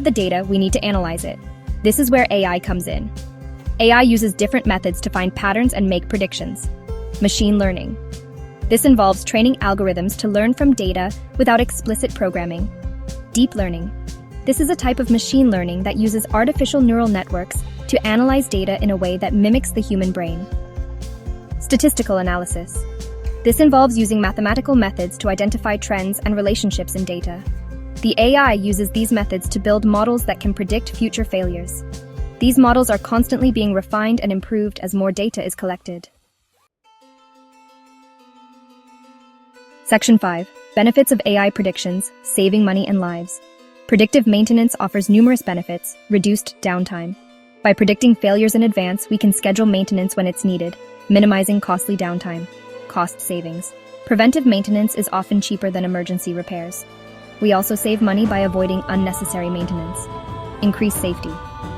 the data, we need to analyze it. This is where AI comes in. AI uses different methods to find patterns and make predictions. Machine learning. This involves training algorithms to learn from data without explicit programming. Deep learning. This is a type of machine learning that uses artificial neural networks to analyze data in a way that mimics the human brain. Statistical analysis. This involves using mathematical methods to identify trends and relationships in data. The AI uses these methods to build models that can predict future failures. These models are constantly being refined and improved as more data is collected. Section 5. Benefits of AI predictions, saving money and lives. Predictive maintenance offers numerous benefits, reduced downtime. By predicting failures in advance, we can schedule maintenance when it's needed, minimizing costly downtime. Cost savings. Preventive maintenance is often cheaper than emergency repairs. We also save money by avoiding unnecessary maintenance. Increased safety.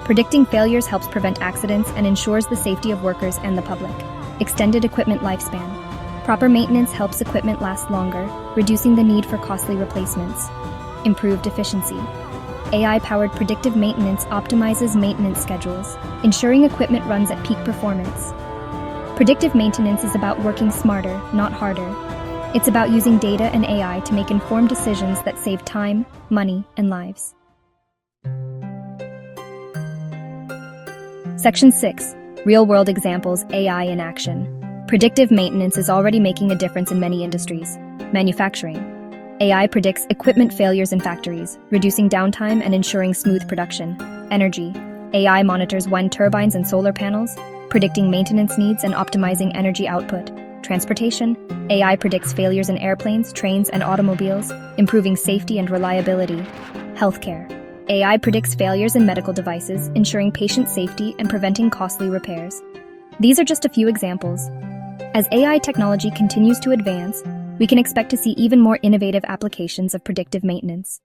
Predicting failures helps prevent accidents and ensures the safety of workers and the public. Extended equipment lifespan. Proper maintenance helps equipment last longer, reducing the need for costly replacements. Improved efficiency. AI-powered predictive maintenance optimizes maintenance schedules, ensuring equipment runs at peak performance. Predictive maintenance is about working smarter, not harder. It's about using data and AI to make informed decisions that save time, money, and lives. Section 6. Real-world examples, AI in action. Predictive maintenance is already making a difference in many industries. Manufacturing. AI predicts equipment failures in factories, reducing downtime and ensuring smooth production. Energy. AI monitors wind turbines and solar panels, predicting maintenance needs and optimizing energy output. Transportation. AI predicts failures in airplanes, trains, and automobiles, improving safety and reliability. Healthcare. AI predicts failures in medical devices, ensuring patient safety and preventing costly repairs. These are just a few examples. As AI technology continues to advance, we can expect to see even more innovative applications of predictive maintenance.